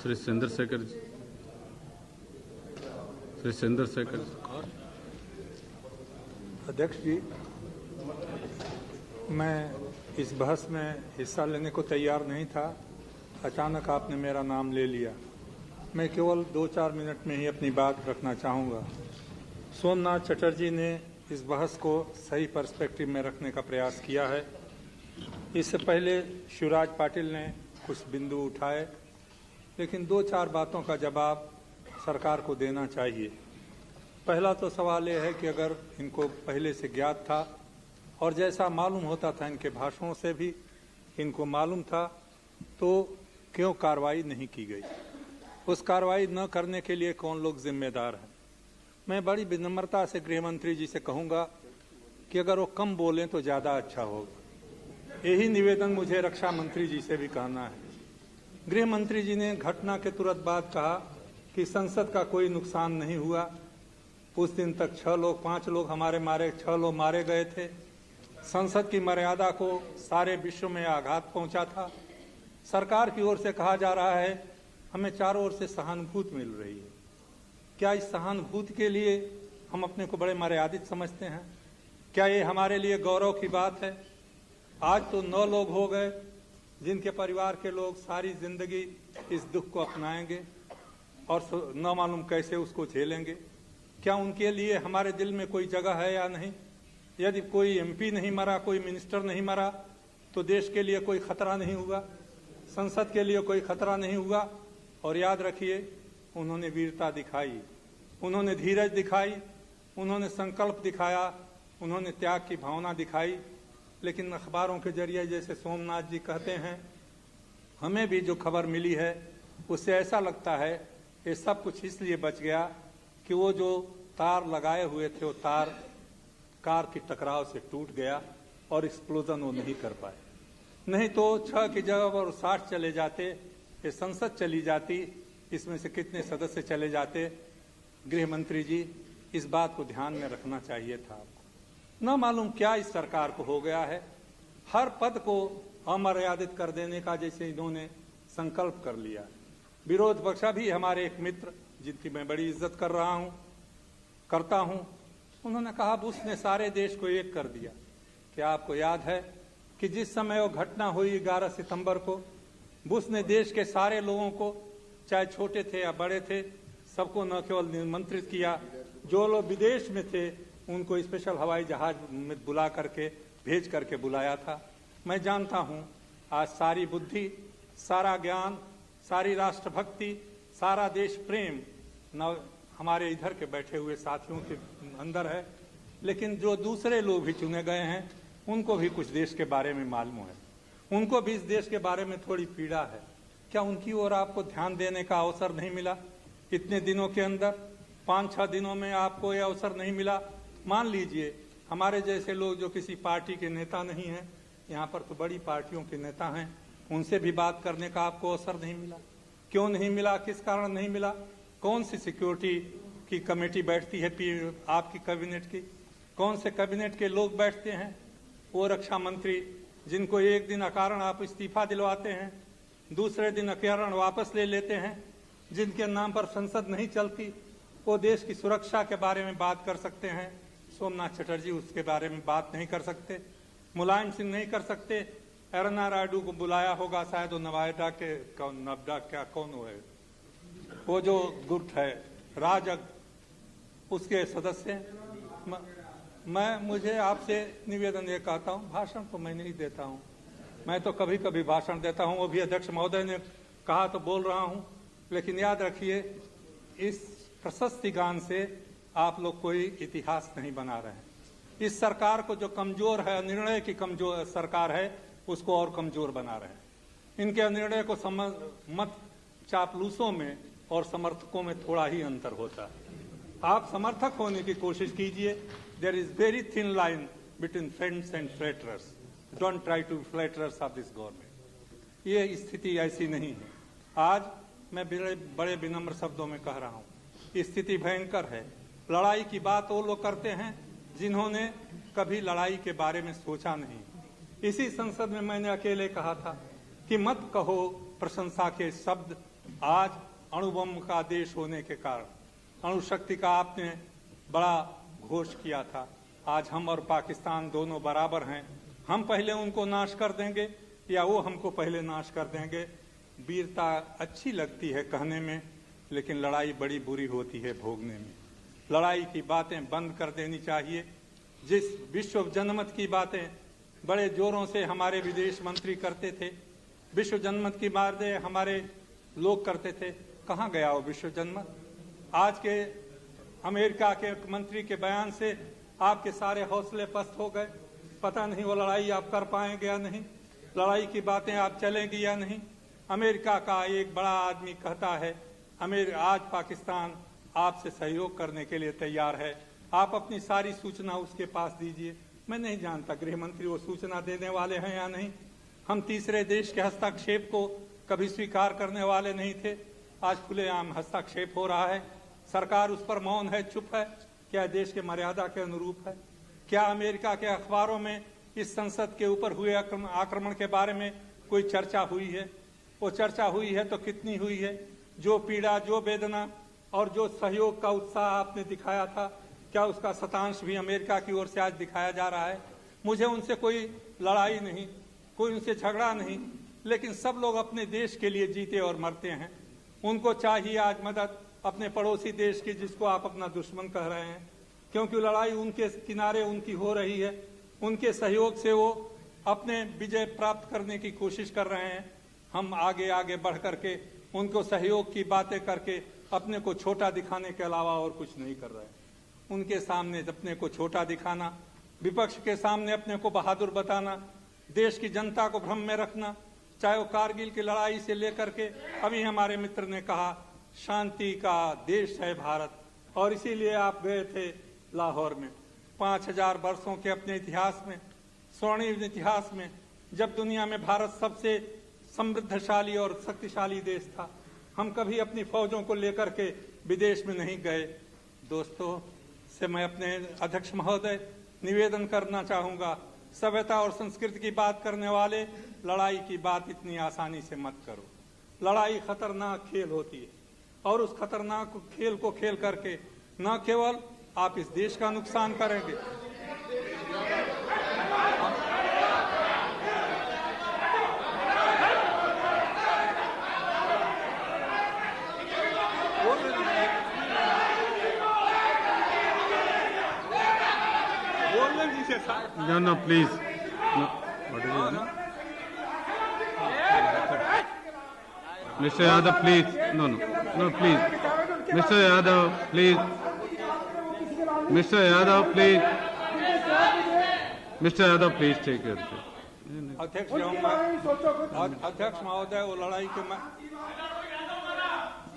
श्री चंद्रशेखर जी, श्री चंद्रशेखर अध्यक्ष जी, मैं इस बहस में हिस्सा लेने को तैयार नहीं था। अचानक आपने मेरा नाम ले लिया। मैं केवल 2-4 मिनट में ही अपनी बात रखना चाहूँगा। सोमनाथ चटर्जी ने इस बहस को सही पर्सपेक्टिव में रखने का प्रयास किया है। इससे पहले शिवराज पाटिल ने कुछ बिंदु उठाए, लेकिन 2-4 बातों का जवाब सरकार को देना चाहिए। पहला तो सवाल यह है कि अगर इनको पहले से ज्ञात था और जैसा मालूम होता था इनके भाषणों से भी इनको मालूम था, तो क्यों कार्रवाई नहीं की गई? उस कार्रवाई न करने के लिए कौन लोग जिम्मेदार हैं? मैं बड़ी विनम्रता से गृह मंत्री जी से कहूँगा कि अगर वो कम बोलें तो ज़्यादा अच्छा होगा। यही निवेदन मुझे रक्षा मंत्री जी से भी कहना है। गृह मंत्री जी ने घटना के तुरंत बाद कहा कि संसद का कोई नुकसान नहीं हुआ। उस दिन तक 5 लोग हमारे मारे, 6 लोग मारे गए थे। संसद की मर्यादा को सारे विश्व में आघात पहुंचा था। सरकार की ओर से कहा जा रहा है हमें चारों ओर से सहानुभूति मिल रही है। क्या इस सहानुभूति के लिए हम अपने को बड़े मर्यादित समझते हैं? क्या ये हमारे लिए गौरव की बात है? आज तो 9 लोग हो गए जिनके परिवार के लोग सारी जिंदगी इस दुख को अपनाएंगे और न मालूम कैसे उसको झेलेंगे। क्या उनके लिए हमारे दिल में कोई जगह है या नहीं? यदि कोई एमपी नहीं मरा, कोई मिनिस्टर नहीं मरा, तो देश के लिए कोई खतरा नहीं हुआ, संसद के लिए कोई खतरा नहीं हुआ। और याद रखिए, उन्होंने वीरता दिखाई, उन्होंने धीरज दिखाई, उन्होंने संकल्प दिखाया, उन्होंने त्याग की भावना दिखाई। लेकिन अखबारों के जरिए जैसे सोमनाथ जी कहते हैं, हमें भी जो खबर मिली है उससे ऐसा लगता है ये सब कुछ इसलिए बच गया कि वो जो तार लगाए हुए थे वो तार कार की टकराव से टूट गया और एक्सप्लोजन वो नहीं कर पाए। नहीं तो 6 की जगह पर 60 चले जाते, ये संसद चली जाती, इसमें से कितने सदस्य चले जाते। गृह मंत्री जी, इस बात को ध्यान में रखना चाहिए था आपको। न मालूम क्या इस सरकार को हो गया है, हर पद को अमर्यादित कर देने का जैसे इन्होंने संकल्प कर लिया। विरोध पक्ष भी हमारे एक मित्र जिनकी मैं बड़ी इज्जत करता हूं, उन्होंने कहा बुश ने सारे देश को एक कर दिया। क्या आपको याद है कि जिस समय वो घटना हुई 11 सितंबर को, बुश ने देश के सारे लोगों को, चाहे छोटे थे या बड़े थे, सबको न केवल निमंत्रित किया, जो लोग विदेश में थे उनको स्पेशल हवाई जहाज में बुला करके भेज करके बुलाया था। मैं जानता हूं आज सारी बुद्धि, सारा ज्ञान, सारी राष्ट्रभक्ति, सारा देश प्रेम न हमारे इधर के बैठे हुए साथियों के अंदर है, लेकिन जो दूसरे लोग भी चुने गए हैं उनको भी कुछ देश के बारे में मालूम है, उनको भी इस देश के बारे में थोड़ी पीड़ा है। क्या उनकी ओर आपको ध्यान देने का अवसर नहीं मिला? इतने दिनों के अंदर 5-6 दिनों में आपको यह अवसर नहीं मिला? मान लीजिए हमारे जैसे लोग जो किसी पार्टी के नेता नहीं हैं, यहाँ पर तो बड़ी पार्टियों के नेता हैं, उनसे भी बात करने का आपको अवसर नहीं मिला। क्यों नहीं मिला? किस कारण नहीं मिला? कौन सी सिक्योरिटी की कमेटी बैठती है आपकी कैबिनेट की? कौन से कैबिनेट के लोग बैठते हैं? वो रक्षा मंत्री जिनको एक दिन अकारण आप इस्तीफा दिलवाते हैं, दूसरे दिन अकारण वापस ले लेते हैं, जिनके नाम पर संसद नहीं चलती, वो देश की सुरक्षा के बारे में बात कर सकते हैं। सोमनाथ चटर्जी उसके बारे में बात नहीं कर सकते, मुलायम सिंह नहीं कर सकते। एरना नायडू को बुलाया होगा शायद, वो नवादा के नवडा क्या कौन है वो जो गुट है राजग, उसके सदस्य। मुझे आपसे निवेदन ये कहता हूँ, भाषण तो मैं नहीं देता हूँ, मैं तो कभी कभी भाषण देता हूँ, वो भी अध्यक्ष महोदय ने कहा तो बोल रहा हूँ। लेकिन याद रखिए, इस प्रशस्ति गान से आप लोग कोई इतिहास नहीं बना रहे हैं। इस सरकार को जो कमजोर है, निर्णय की कमजोर सरकार है, उसको और कमजोर बना रहे हैं। इनके निर्णय को मत चापलूसों में और समर्थकों में थोड़ा ही अंतर होता है। आप समर्थक होने की कोशिश कीजिए। There is very thin line between friends and flatterers. Don't try to flatterers of this government. ये स्थिति ऐसी नहीं है। आज मैं बड़े विनम्र शब्दों में कह रहा हूँ, स्थिति भयंकर है। लड़ाई की बात वो लोग करते हैं जिन्होंने कभी लड़ाई के बारे में सोचा नहीं। इसी संसद में मैंने अकेले कहा था कि मत कहो प्रशंसा के शब्द, आज अणुबम का देश होने के कारण अणुशक्ति का आपने बड़ा घोष किया था। आज हम और पाकिस्तान दोनों बराबर हैं। हम पहले उनको नाश कर देंगे या वो हमको पहले नाश कर देंगे। वीरता अच्छी लगती है कहने में, लेकिन लड़ाई बड़ी बुरी होती है भोगने में। लड़ाई की बातें बंद कर देनी चाहिए। जिस विश्व जनमत की बातें बड़े जोरों से हमारे विदेश मंत्री करते थे, विश्व जनमत की बातें हमारे लोग करते थे, कहाँ गया वो विश्व जनमत? आज के अमेरिका के मंत्री के बयान से आपके सारे हौसले पस्त हो गए। पता नहीं वो लड़ाई आप कर पाएंगे या नहीं, लड़ाई की बातें आप चलेंगी या नहीं। अमेरिका का एक बड़ा आदमी कहता है आज पाकिस्तान आपसे सहयोग करने के लिए तैयार है, आप अपनी सारी सूचना उसके पास दीजिए। मैं नहीं जानता गृह मंत्री वो सूचना देने वाले हैं या नहीं। हम तीसरे देश के हस्तक्षेप को कभी स्वीकार करने वाले नहीं थे। आज खुलेआम हस्तक्षेप हो रहा है। सरकार उस पर मौन है, चुप है। क्या देश के मर्यादा के अनुरूप है? क्या अमेरिका के अखबारों में इस संसद के ऊपर हुए आक्रमण के बारे में कोई चर्चा हुई है? वो चर्चा हुई है तो कितनी हुई है? जो पीड़ा, जो वेदना और जो सहयोग का उत्साह आपने दिखाया था, क्या उसका शतांश भी अमेरिका की ओर से आज दिखाया जा रहा है? मुझे उनसे कोई लड़ाई नहीं, कोई उनसे झगड़ा नहीं, लेकिन सब लोग अपने देश के लिए जीते और मरते हैं। उनको चाहिए आज मदद अपने पड़ोसी देश की, जिसको आप अपना दुश्मन कह रहे हैं, क्योंकि लड़ाई उनके किनारे उनकी हो रही है। उनके सहयोग से वो अपने विजय प्राप्त करने की कोशिश कर रहे हैं। हम आगे आगे बढ़ करके उनको सहयोग की बातें करके अपने को छोटा दिखाने के अलावा और कुछ नहीं कर रहे हैं। उनके सामने अपने को छोटा दिखाना, विपक्ष के सामने अपने को बहादुर बताना, देश की जनता को भ्रम में रखना, चाहे वो कारगिल की लड़ाई से लेकर के अभी हमारे मित्र ने कहा शांति का देश है भारत, और इसीलिए आप गए थे लाहौर में। 5000 वर्षों के अपने इतिहास में, स्वर्णिम इतिहास में, जब दुनिया में भारत सबसे समृद्धशाली और शक्तिशाली देश था, हम कभी अपनी फौजों को लेकर के विदेश में नहीं गए। दोस्तों से मैं अपने अध्यक्ष महोदय निवेदन करना चाहूंगा, सभ्यता और संस्कृति की बात करने वाले लड़ाई की बात इतनी आसानी से मत करो। लड़ाई खतरनाक खेल होती है, और उस खतरनाक खेल को खेल करके न केवल आप इस देश का नुकसान करेंगे, No, please. No. What is it? Mr. Yadav, please. No, please. Mr. Yadav, please. Mr. Yadav, please. Mr. Yadav, please take your seat. अध्यक्ष महोदय वो लड़ाई के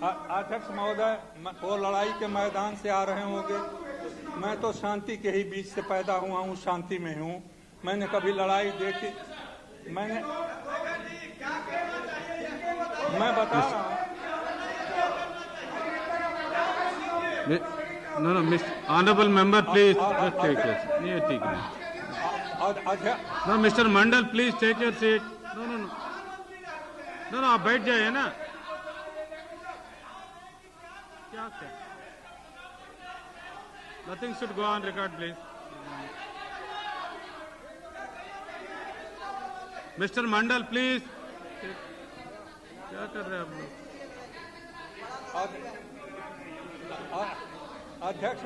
अध्यक्ष महोदय वो लड़ाई के मैदान से आ रहे होंगे। मैं तो शांति के ही बीच से पैदा हुआ हूँ, शांति में हूँ। मैंने कभी लड़ाई देखी, मैं बता रहा हूँ। No, Mr. Honorable Member, please take your seat. No, Mr. Mandal, please take your seat. No, आप बैठ जाइए ना। क्या? Nothing should go on record, please. Mr. Mandal, please. क्या कर रहे हैं आप लोग? अध्यक्ष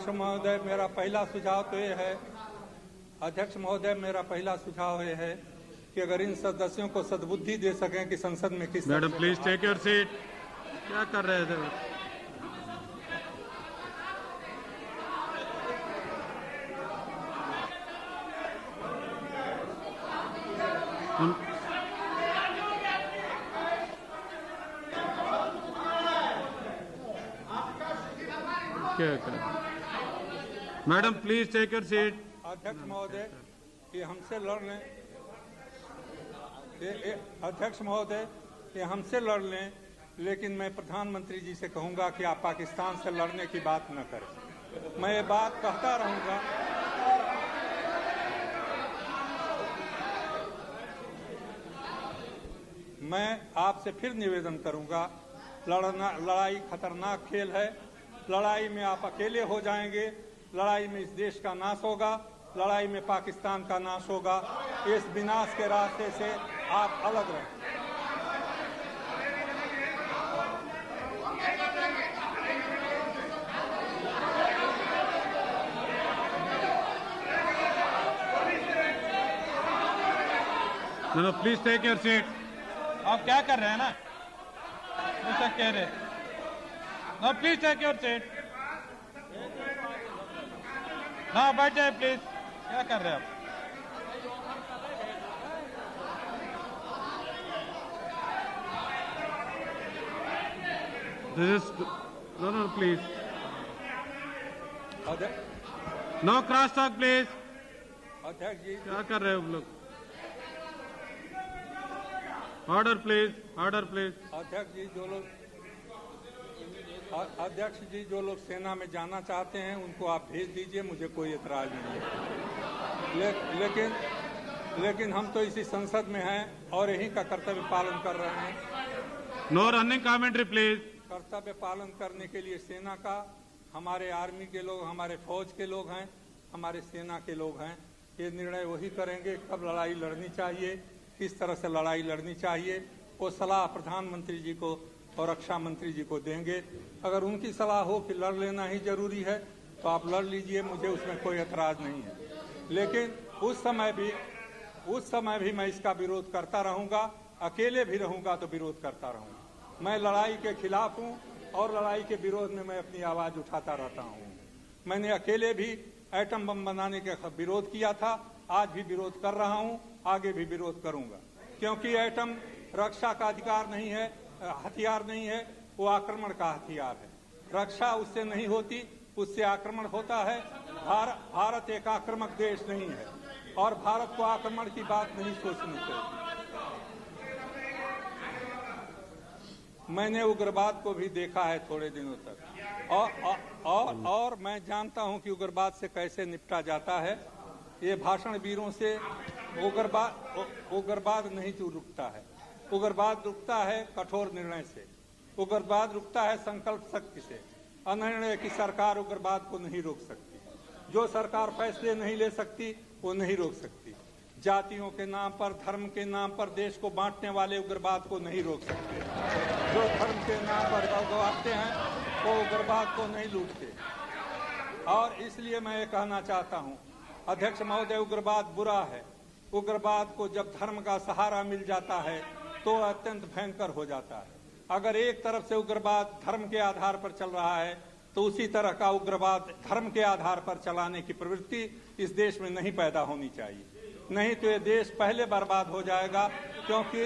महोदय मेरा पहला सुझाव तो ये है, अध्यक्ष महोदय मेरा पहला सुझाव ये है कि अगर इन सदस्यों को सद्बुद्धि दे सकें कि संसद में किस। Madam please take your seat. क्या कर रहे थे? क्या madam please take your seat. अध्यक्ष महोदय ये हमसे लड़ने, अध्यक्ष महोदय ये हमसे लड़ लें, लेकिन मैं प्रधानमंत्री जी से कहूंगा कि आप पाकिस्तान से लड़ने की बात न करें। मैं ये बात कहता रहूंगा। मैं आपसे फिर निवेदन करूंगा, लड़ाई खतरनाक खेल है। लड़ाई में आप अकेले हो जाएंगे, लड़ाई में इस देश का नाश होगा, लड़ाई में पाकिस्तान का नाश होगा। इस विनाश के रास्ते से आप अलग रहें। No, please take your seat. आप क्या कर रहे हैं ना, ऐसा कह रहे। No please take your seat. ना बैठ जाए प्लीज। क्या कर रहे हैं आप? This is no, please. No cross talk, please. अध्यक्ष जी, क्या कर रहे हो आप लोग? Order please, order please. अध्यक्ष जी जो लोग सेना में जाना चाहते हैं उनको आप भेज दीजिए, मुझे कोई एतराज नहीं है। लेकिन हम तो इसी संसद में हैं और यहीं का कर्तव्य पालन कर रहे हैं। No running commentary please. कर्तव्य पालन करने के लिए सेना का, हमारे आर्मी के लोग, हमारे फौज के लोग हैं, हमारे सेना के लोग हैं। ये निर्णय वही करेंगे कब लड़ाई लड़नी चाहिए, किस तरह से लड़ाई लड़नी चाहिए। वो सलाह प्रधानमंत्री जी को और रक्षा मंत्री जी को देंगे। अगर उनकी सलाह हो कि लड़ लेना ही जरूरी है तो आप लड़ लीजिए, मुझे उसमें कोई एतराज नहीं है। लेकिन उस समय भी मैं इसका विरोध करता रहूंगा, अकेले भी रहूंगा तो विरोध करता रहूंगा। मैं लड़ाई के खिलाफ हूं और लड़ाई के विरोध में मैं अपनी आवाज उठाता रहता हूं। मैंने अकेले भी एटम बम बनाने का विरोध किया था, आज भी विरोध कर रहा हूं, आगे भी विरोध करूंगा। क्योंकि एटम रक्षा का अधिकार नहीं है, हथियार नहीं है, वो आक्रमण का हथियार है। रक्षा उससे नहीं होती, उससे आक्रमण होता है। भारत एक आक्रामक देश नहीं है और भारत को आक्रमण की बात नहीं सोचनी चाहिए। मैंने उग्रवाद को भी देखा है थोड़े दिनों तक और मैं जानता हूं कि उग्रवाद से कैसे निपटा जाता है। ये भाषण वीरों से उग्रवाद नहीं रुकता है। उग्रवाद रुकता है कठोर निर्णय से, उग्रवाद रुकता है संकल्प शक्ति से। अनिर्णय की सरकार उग्रवाद को नहीं रोक सकती। जो सरकार फैसले नहीं ले सकती वो नहीं रोक सकती। जातियों के नाम पर, धर्म के नाम पर देश को बांटने वाले उग्रवाद को नहीं रोक सकते। जो धर्म के नाम पर बांटते हैं वो उग्रवाद को नहीं लूटते। और इसलिए मैं ये कहना चाहता हूँ अध्यक्ष महोदय, उग्रवाद बुरा है। उग्रवाद को जब धर्म का सहारा मिल जाता है तो अत्यंत भयंकर हो जाता है। अगर एक तरफ से उग्रवाद धर्म के आधार पर चल रहा है तो उसी तरह का उग्रवाद धर्म के आधार पर चलाने की प्रवृत्ति इस देश में नहीं पैदा होनी चाहिए, नहीं तो ये देश पहले बर्बाद हो जाएगा। क्योंकि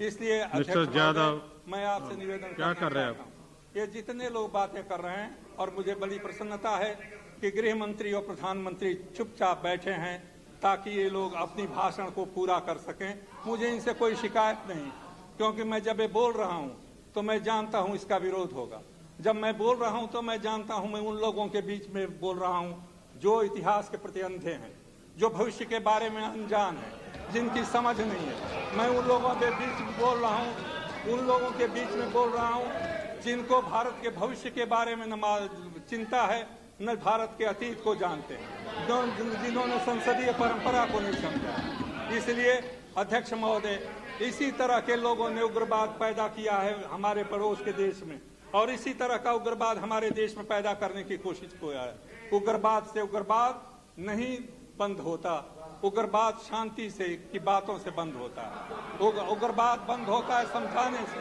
इसलिए अध्यक्ष यादव, मैं आपसे निवेदन क्या कर रहे हैं आप? ये जितने लोग बातें कर रहे हैं और मुझे बड़ी प्रसन्नता है कि गृह मंत्री और प्रधानमंत्री चुपचाप बैठे हैं ताकि ये लोग अपनी भाषण को पूरा कर सकें। मुझे इनसे कोई शिकायत नहीं, क्योंकि मैं जब ये बोल रहा हूं तो मैं जानता हूं इसका विरोध होगा। जब मैं बोल रहा हूं तो मैं जानता हूं मैं उन लोगों के बीच में बोल रहा हूं जो इतिहास के प्रति अंधे हैं, जो भविष्य के बारे में अनजान है, जिनकी समझ नहीं है। मैं उन लोगों के बीच में बोल रहा हूं, उन लोगों के बीच में बोल रहा हूं जिनको भारत के भविष्य के बारे में न चिंता है, न भारत के अतीत को जानते हैं, जिन्होंने संसदीय परंपरा को नहीं समझा। इसलिए अध्यक्ष महोदय, इसी तरह के लोगों ने उग्रवाद पैदा किया है हमारे पड़ोस के देश में, और इसी तरह का उग्रवाद हमारे देश में पैदा करने की कोशिश किया है। उग्रवाद से उग्रवाद नहीं बंद होता, उग्रवाद शांति से की बातों से बंद होता है। उग्रवाद बंद होता है समझाने से,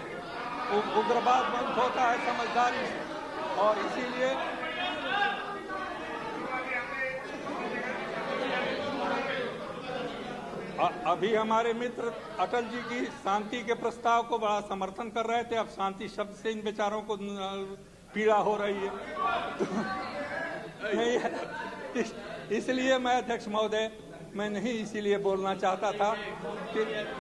उग्रवाद बंद होता है समझदारी से। और इसीलिए अभी हमारे मित्र अटल जी की शांति के प्रस्ताव को बड़ा समर्थन कर रहे थे। अब शांति शब्द से इन बेचारों को पीड़ा हो रही है। इसलिए मैं अध्यक्ष महोदय, मैं नहीं इसीलिए बोलना चाहता था कि